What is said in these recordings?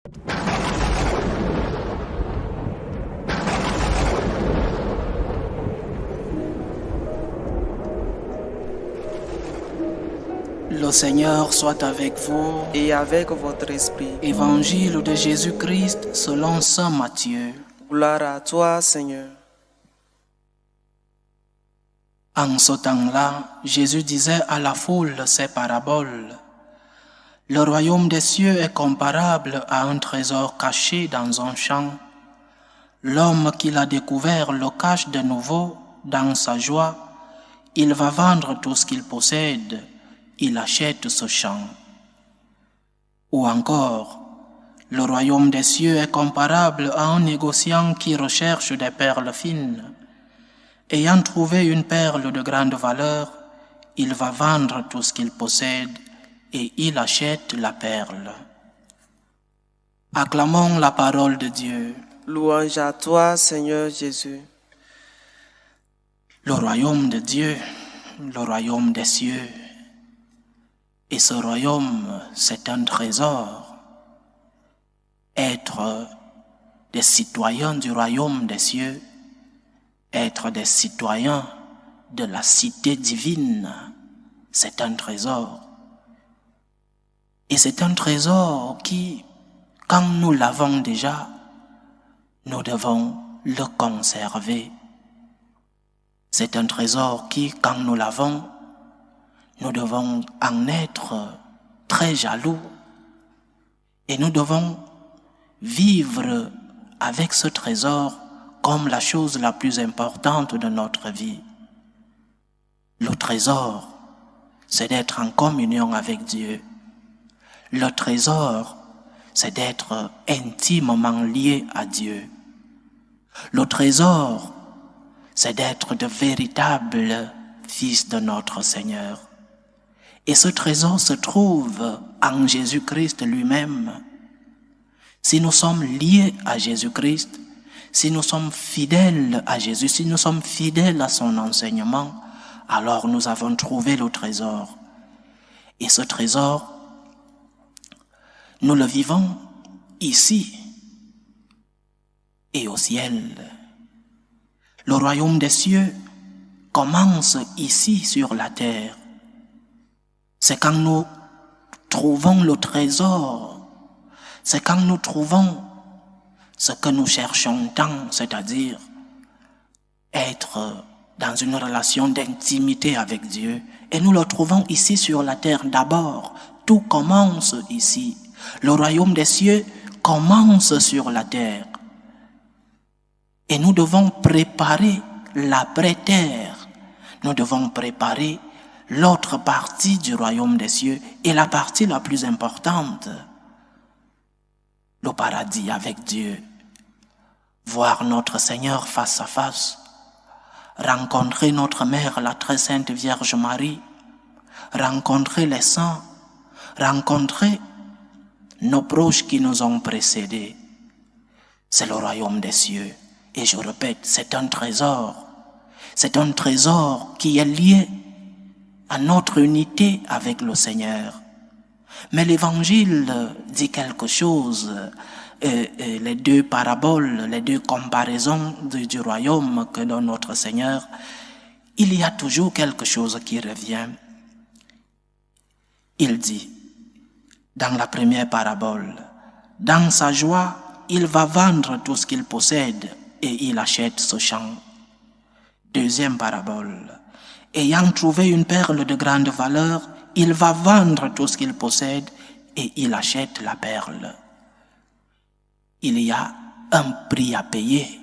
Le Seigneur soit avec vous et avec votre esprit. Évangile de Jésus-Christ selon saint Matthieu. Gloire à toi, Seigneur. En ce temps-là, Jésus disait à la foule ces paraboles. Le royaume des cieux est comparable à un trésor caché dans un champ. L'homme qui l'a découvert le cache de nouveau dans sa joie. Il va vendre tout ce qu'il possède. Il achète ce champ. Ou encore, le royaume des cieux est comparable à un négociant qui recherche des perles fines. Ayant trouvé une perle de grande valeur, il va vendre tout ce qu'il possède et il achète la perle. Acclamons la parole de Dieu. Louange à toi, Seigneur Jésus. Le royaume de Dieu, le royaume des cieux. Et ce royaume, c'est un trésor. Être des citoyens du royaume des cieux, être des citoyens de la cité divine, c'est un trésor. Et c'est un trésor qui, quand nous l'avons déjà, nous devons le conserver. C'est un trésor qui, quand nous l'avons, nous devons en être très jaloux et nous devons vivre avec ce trésor comme la chose la plus importante de notre vie. Le trésor, c'est d'être en communion avec Dieu. Le trésor, c'est d'être intimement lié à Dieu. Le trésor, c'est d'être de véritables fils de notre Seigneur. Et ce trésor se trouve en Jésus-Christ lui-même. Si nous sommes liés à Jésus-Christ, si nous sommes fidèles à Jésus, si nous sommes fidèles à son enseignement, alors nous avons trouvé le trésor. Et ce trésor, nous le vivons ici et au ciel. Le royaume des cieux commence ici sur la terre. C'est quand nous trouvons le trésor, c'est quand nous trouvons ce que nous cherchons tant, c'est-à-dire être dans une relation d'intimité avec Dieu. Et nous le trouvons ici sur la terre d'abord. Tout commence ici. Le royaume des cieux commence sur la terre. Et nous devons préparer l'après-terre. Nous devons préparer l'autre partie du royaume des cieux est la partie la plus importante. Le paradis avec Dieu. Voir notre Seigneur face à face. Rencontrer notre Mère, la très sainte Vierge Marie. Rencontrer les saints. Rencontrer nos proches qui nous ont précédés. C'est le royaume des cieux. Et je répète, c'est un trésor. C'est un trésor qui est lié à notre unité avec le Seigneur. Mais l'Évangile dit quelque chose. Les deux paraboles, les deux comparaisons du royaume que donne notre Seigneur, il y a toujours quelque chose qui revient. Il dit, dans la première parabole, dans sa joie, il va vendre tout ce qu'il possède et il achète ce champ. Deuxième parabole, ayant trouvé une perle de grande valeur, il va vendre tout ce qu'il possède et il achète la perle. Il y a un prix à payer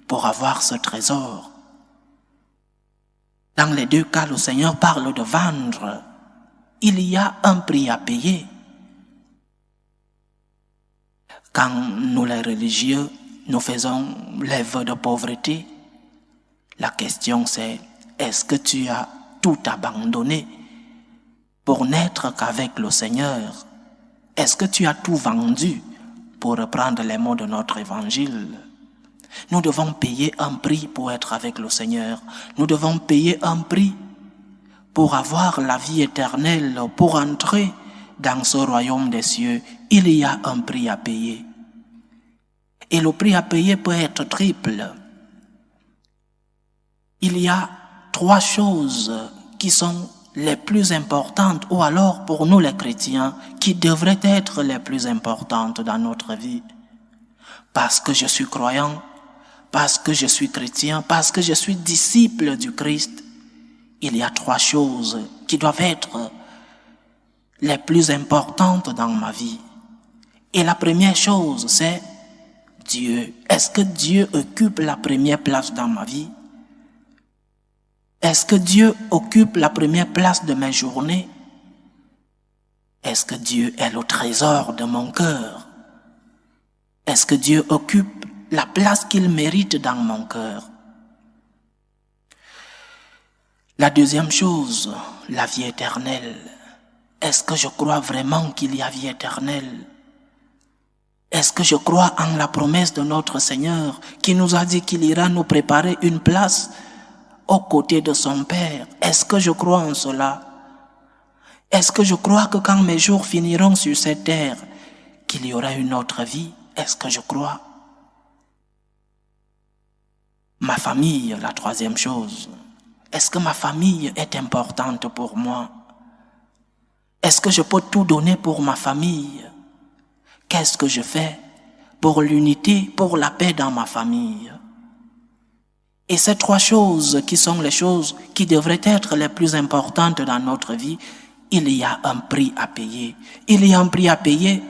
pour avoir ce trésor. Dans les deux cas, le Seigneur parle de vendre. Il y a un prix à payer. Quand nous les religieux, nous faisons les vœux de pauvreté, la question c'est, est-ce que tu as tout abandonné pour n'être qu'avec le Seigneur? Est-ce que tu as tout vendu pour reprendre les mots de notre évangile? Nous devons payer un prix pour être avec le Seigneur. Nous devons payer un prix pour avoir la vie éternelle, pour entrer dans ce royaume des cieux, il y a un prix à payer. Et le prix à payer peut être triple. Il y a 3 choses qui sont les plus importantes, ou alors pour nous les chrétiens, qui devraient être les plus importantes dans notre vie. Parce que je suis croyant, parce que je suis chrétien, parce que je suis disciple du Christ, il y a 3 choses qui doivent être les plus importantes dans ma vie. Et la première chose, c'est Dieu. Est-ce que Dieu occupe la première place dans ma vie? Est-ce que Dieu occupe la première place de mes journées? Est-ce que Dieu est le trésor de mon cœur? Est-ce que Dieu occupe la place qu'il mérite dans mon cœur? La deuxième chose, la vie éternelle. Est-ce que je crois vraiment qu'il y a vie éternelle? Est-ce que je crois en la promesse de notre Seigneur qui nous a dit qu'il ira nous préparer une place aux côtés de son Père? Est-ce que je crois en cela? Est-ce que je crois que quand mes jours finiront sur cette terre, qu'il y aura une autre vie? Est-ce que je crois? Ma famille, la troisième chose. Est-ce que ma famille est importante pour moi? Est-ce que je peux tout donner pour ma famille? Qu'est-ce que je fais pour l'unité, pour la paix dans ma famille? Et ces 3 choses qui sont les choses qui devraient être les plus importantes dans notre vie, il y a un prix à payer. Il y a un prix à payer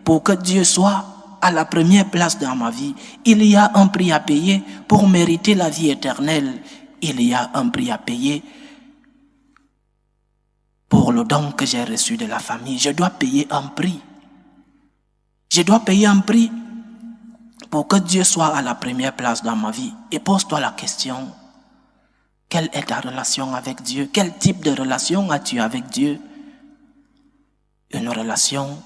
pour que Dieu soit à la première place dans ma vie. Il y a un prix à payer pour mériter la vie éternelle. Il y a un prix à payer pour le don que j'ai reçu de la famille. Je dois payer un prix. Je dois payer un prix pour que Dieu soit à la première place dans ma vie. Et pose-toi la question, quelle est ta relation avec Dieu? Quel type de relation as-tu avec Dieu? Une relation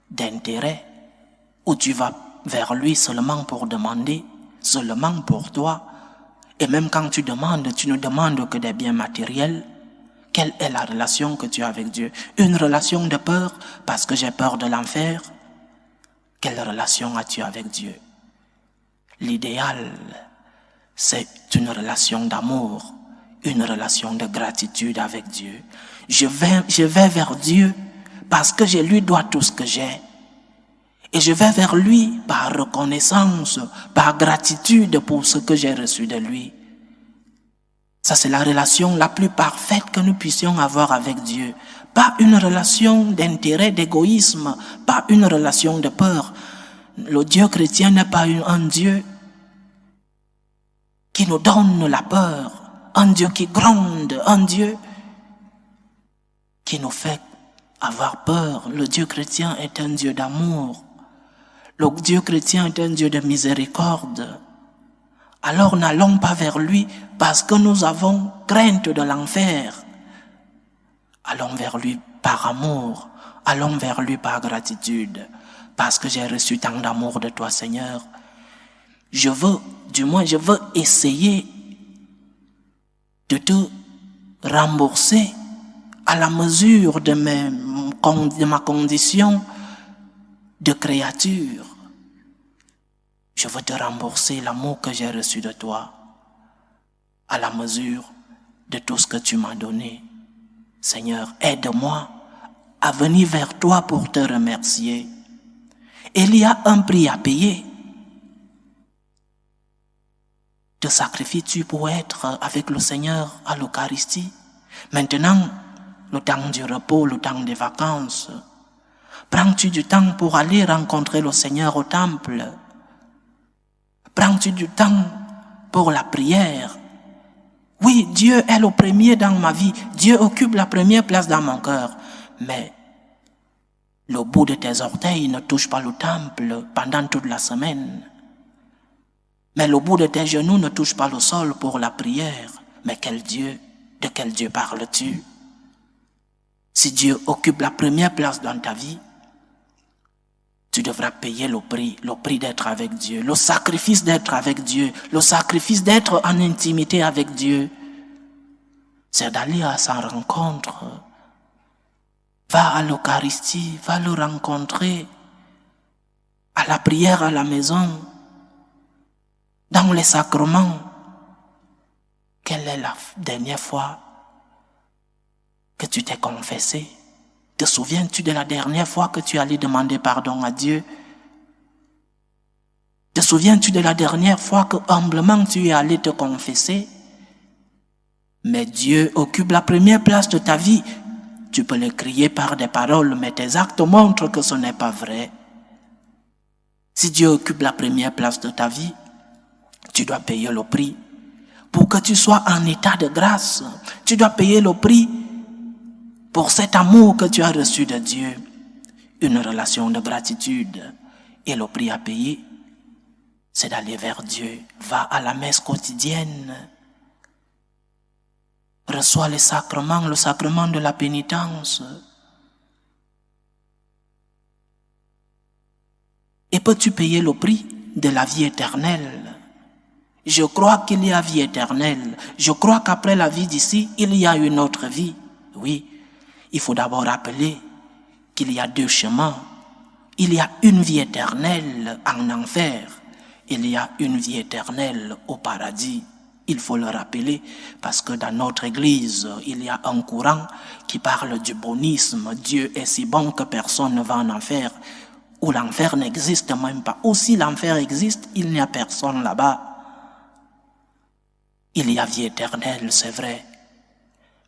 d'intérêt où tu vas vers lui seulement pour demander, seulement pour toi. Et même quand tu demandes, tu ne demandes que des biens matériels. Quelle est la relation que tu as avec Dieu? Une relation de peur parce que j'ai peur de l'enfer? Quelle relation as-tu avec Dieu? L'idéal, c'est une relation d'amour, une relation de gratitude avec Dieu. Je vais vers Dieu parce que je lui dois tout ce que j'ai. Et je vais vers lui par reconnaissance, par gratitude pour ce que j'ai reçu de lui. Ça, c'est la relation la plus parfaite que nous puissions avoir avec Dieu. Pas une relation d'intérêt, d'égoïsme, pas une relation de peur. Le Dieu chrétien n'est pas un Dieu qui nous donne la peur, un Dieu qui gronde, un Dieu qui nous fait avoir peur. Le Dieu chrétien est un Dieu d'amour. Le Dieu chrétien est un Dieu de miséricorde. Alors n'allons pas vers lui parce que nous avons crainte de l'enfer. Allons vers lui par amour, allons vers lui par gratitude, parce que j'ai reçu tant d'amour de toi, Seigneur. Je veux essayer de te rembourser à la mesure de ma condition de créature. Je veux te rembourser l'amour que j'ai reçu de toi à la mesure de tout ce que tu m'as donné. Seigneur, aide-moi à venir vers toi pour te remercier. Il y a un prix à payer. Te sacrifies-tu pour être avec le Seigneur à l'Eucharistie? Maintenant, le temps du repos, le temps des vacances, prends-tu du temps pour aller rencontrer le Seigneur au temple? Prends-tu du temps pour la prière? Oui, Dieu est le premier dans ma vie. Dieu occupe la première place dans mon cœur. Mais le bout de tes orteils ne touche pas le temple pendant toute la semaine. Mais le bout de tes genoux ne touche pas le sol pour la prière. Mais de quel Dieu parles-tu? Si Dieu occupe la première place dans ta vie, tu devras payer le prix d'être avec Dieu, le sacrifice d'être avec Dieu, le sacrifice d'être en intimité avec Dieu. C'est d'aller à sa rencontre, Va à l'Eucharistie, va le rencontrer à la prière à la maison, dans les sacrements. Quelle est la dernière fois que tu t'es confessé? Te souviens-tu de la dernière fois que tu allais demander pardon à Dieu? Te souviens-tu de la dernière fois que humblement tu es allé te confesser? Mais Dieu occupe la première place de ta vie. Tu peux le crier par des paroles, mais tes actes montrent que ce n'est pas vrai. Si Dieu occupe la première place de ta vie, tu dois payer le prix. Pour que tu sois en état de grâce, tu dois payer le prix pour cet amour que tu as reçu de Dieu. Une relation de gratitude. Et le prix à payer, c'est d'aller vers Dieu. Va à la messe quotidienne. Reçois le sacrement de la pénitence. Et peux-tu payer le prix de la vie éternelle? Je crois qu'il y a vie éternelle. Je crois qu'après la vie d'ici, il y a une autre vie. Oui, il faut d'abord rappeler qu'il y a deux chemins. Il y a une vie éternelle en enfer. Il y a une vie éternelle au paradis. Il faut le rappeler parce que dans notre église, il y a un courant qui parle du bonisme. Dieu est si bon que personne ne va en enfer. Ou l'enfer n'existe même pas. Ou si l'enfer existe, il n'y a personne là-bas. Il y a vie éternelle, c'est vrai.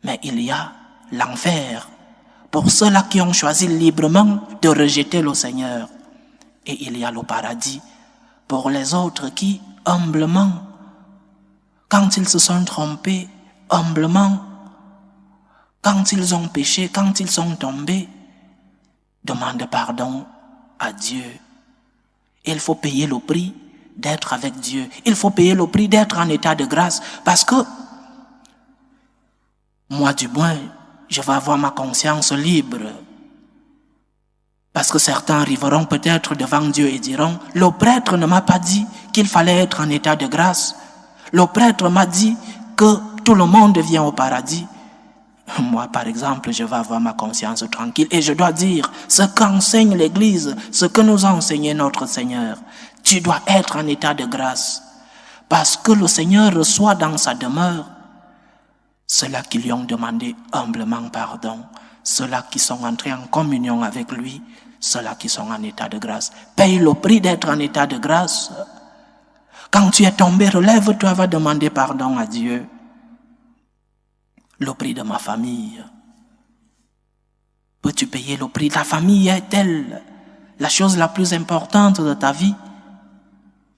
Mais il y a l'enfer. Pour ceux-là qui ont choisi librement de rejeter le Seigneur. Et il y a le paradis. Pour les autres qui, humblement, quand ils se sont trompés, humblement, quand ils ont péché, quand ils sont tombés, demandent pardon à Dieu. Il faut payer le prix d'être avec Dieu. Il faut payer le prix d'être en état de grâce. Parce que, moi du moins, je vais avoir ma conscience libre. Parce que certains arriveront peut-être devant Dieu et diront, le prêtre ne m'a pas dit qu'il fallait être en état de grâce. Le prêtre m'a dit que tout le monde vient au paradis. Moi, par exemple, je vais avoir ma conscience tranquille et je dois dire ce qu'enseigne l'Église, ce que nous a enseigné notre Seigneur. Tu dois être en état de grâce parce que le Seigneur reçoit dans sa demeure ceux-là qui lui ont demandé humblement pardon, ceux-là qui sont entrés en communion avec lui, ceux-là qui sont en état de grâce. Paye le prix d'être en état de grâce. Quand tu es tombé, relève-toi, va demander pardon à Dieu. Le prix de ma famille. Peux-tu payer le prix? La famille est-elle la chose la plus importante de ta vie?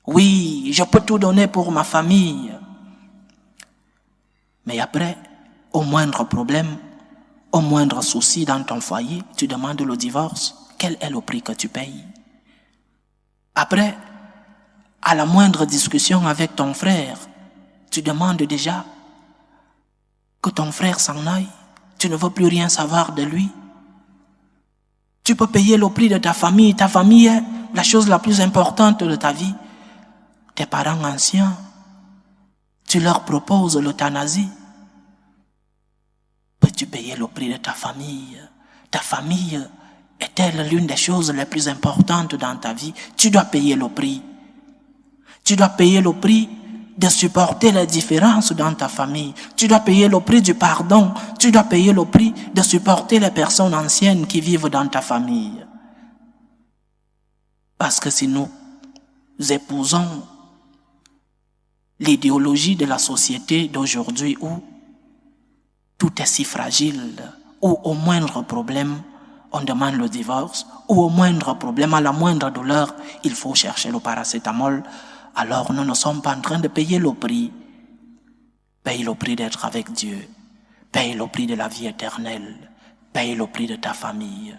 Oui, je peux tout donner pour ma famille. Mais après, au moindre problème, au moindre souci dans ton foyer, tu demandes le divorce. Quel est le prix que tu payes? Après, à la moindre discussion avec ton frère, tu demandes déjà que ton frère s'en aille. Tu ne veux plus rien savoir de lui. Tu peux payer le prix de ta famille. Ta famille est la chose la plus importante de ta vie. Tes parents anciens, tu leur proposes l'euthanasie. Peux-tu payer le prix de ta famille? Ta famille est-elle l'une des choses les plus importantes dans ta vie? Tu dois payer le prix. Tu dois payer le prix de supporter les différences dans ta famille. Tu dois payer le prix du pardon. Tu dois payer le prix de supporter les personnes anciennes qui vivent dans ta famille. Parce que si nous épousons l'idéologie de la société d'aujourd'hui où tout est si fragile, où au moindre problème, on demande le divorce, ou au moindre problème, à la moindre douleur, il faut chercher le paracétamol, alors nous ne sommes pas en train de payer le prix. Paye le prix d'être avec Dieu. Paye le prix de la vie éternelle. Paye le prix de ta famille.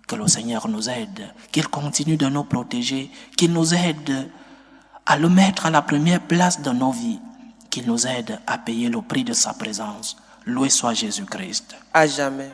Que le Seigneur nous aide, qu'il continue de nous protéger, qu'il nous aide à le mettre à la première place de nos vies, qu'il nous aide à payer le prix de sa présence. Loué soit Jésus-Christ. À jamais.